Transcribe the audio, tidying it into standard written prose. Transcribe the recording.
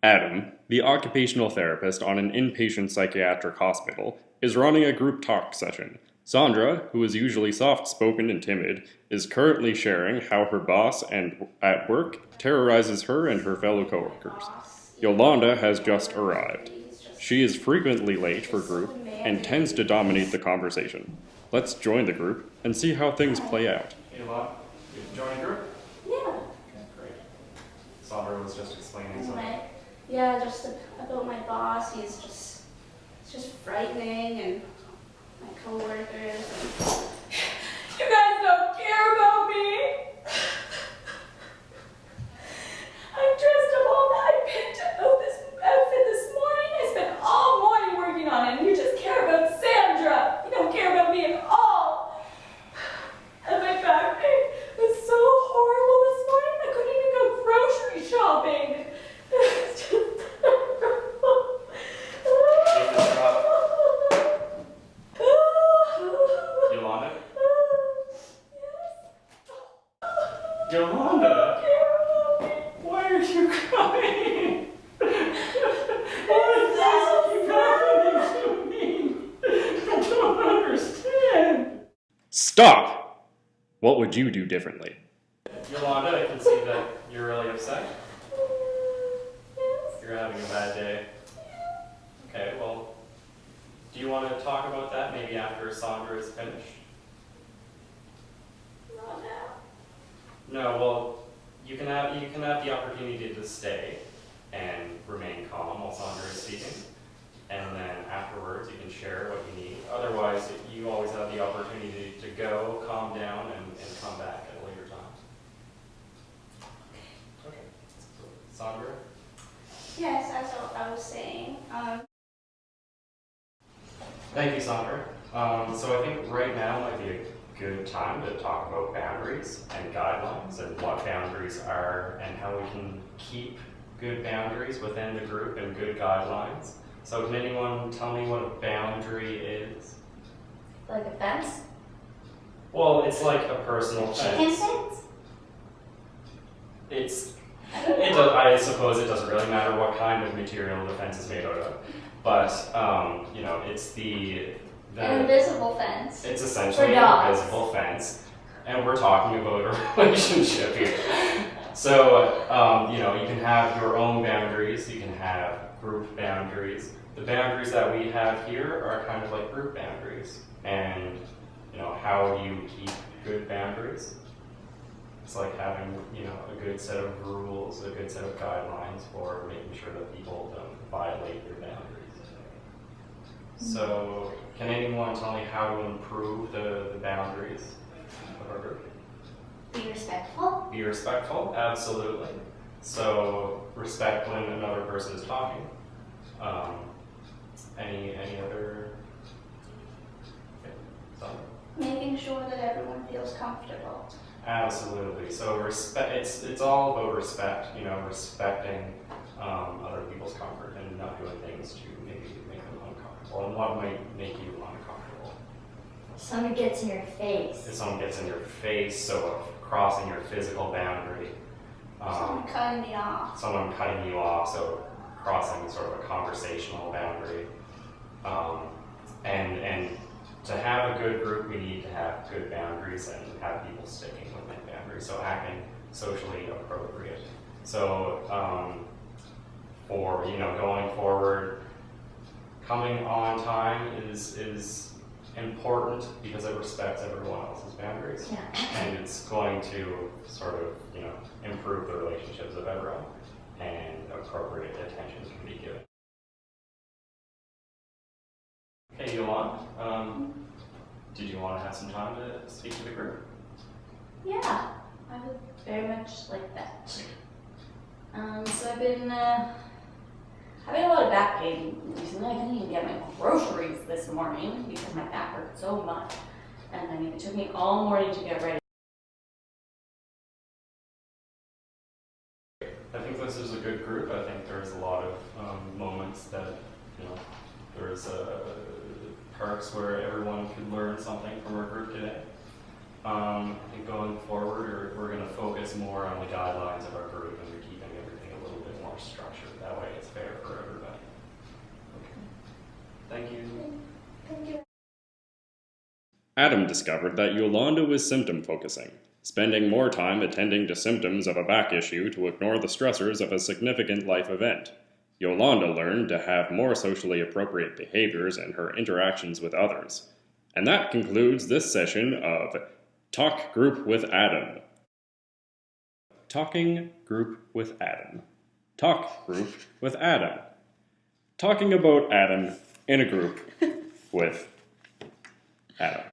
Adam, the occupational therapist on an inpatient psychiatric hospital, is running a group talk session. Sandra, who is usually soft spoken and timid, is currently sharing how her boss and at work terrorizes her and her fellow coworkers. Yolande has just arrived. She is frequently late for group and tends to dominate the conversation. Let's join the group and see how things play out. Hey, Yolande, you join a group? Yeah. Okay, great. Sandra was just explaining something. Yeah, just about my boss. He's just frightening, and my coworkers. You guys don't care about me. I dressed up all night. I picked out this outfit this morning. I spent all morning working on it, and you just care about Sandra. You don't care about me at all. And my back pain was so horrible this morning. I couldn't even go grocery shopping. It's just horrible. Yolande? Yes. Yolande? Why are you crying? What is this happening to me? I don't understand. Stop! What would you do differently? Yolande, I can see that you're really upset. Yes. You're having a bad day. Okay, well, do you want to talk about that maybe after Sandra is finished? Not now. No, well, you can have the opportunity to stay and remain calm while Sandra is speaking, and then afterwards you can share what you need. Otherwise, you always have the opportunity to go, calm down, and come back at a later time. Okay. Sandra? Yes, that's what I was saying. Thank you, Sandra. So I think right now might be a good time to talk about boundaries and guidelines and what boundaries are and how we can keep good boundaries within the group and good guidelines. So can anyone tell me what a boundary is? Like a fence? Well, it's like a personal Chicken fence. fence? I suppose it doesn't really matter what kind of material the fence is made out of. But, you know, it's An invisible fence. it's essentially For an dogs. invisible fence, and we're talking about a relationship here. So, you know, you can have your own boundaries, you can have group boundaries. The boundaries that we have here are kind of like group boundaries. And, you know, how do you keep good boundaries? It's like having, you know, a good set of rules, a good set of guidelines for making sure that people don't violate your boundaries. So, can anyone tell me how to improve the boundaries of our group? Be respectful. Be respectful, absolutely. So, respect when another person is talking. Any other? Okay, Sandra? Making sure that everyone feels comfortable. Absolutely. So respect. It's all about respect. You know, respecting other people's comfort and not doing things to maybe make them uncomfortable. And what might make you uncomfortable? Someone gets in your face. If someone gets in your face, so crossing your physical boundary. Someone cutting me off. Someone cutting you off, so crossing sort of a conversational boundary. And to have a good group, we need to have good boundaries and have people sticking within boundaries. So acting socially appropriate. So for, you know, going forward, coming on time is important because it respects everyone else's boundaries. Yeah. And it's going to sort of, you know, improve the relationships of everyone, and appropriate attention can be given. Okay, Yolande, did you want to have some time to speak to the group? Yeah, I would very much like that. So I've been having a lot of back pain recently. I couldn't even get my groceries this morning because my back hurt so much. And I mean, it took me all morning to get ready. I think this is a good group. I think there's a lot of moments that, you know, there's parts where everyone could learn something from our group today. I think going forward, we're going to focus more on the guidelines of our group, and we're keeping everything a little bit more structured. That way Thank you. Thank you. Adam discovered that Yolande was symptom focusing, spending more time attending to symptoms of a back issue to ignore the stressors of a significant life event. Yolande learned to have more socially appropriate behaviors in her interactions with others. And that concludes this session of Talk Group with Adam. Talking Group with Adam. Talk Group with Adam. Talking about Adam in a group with Adam.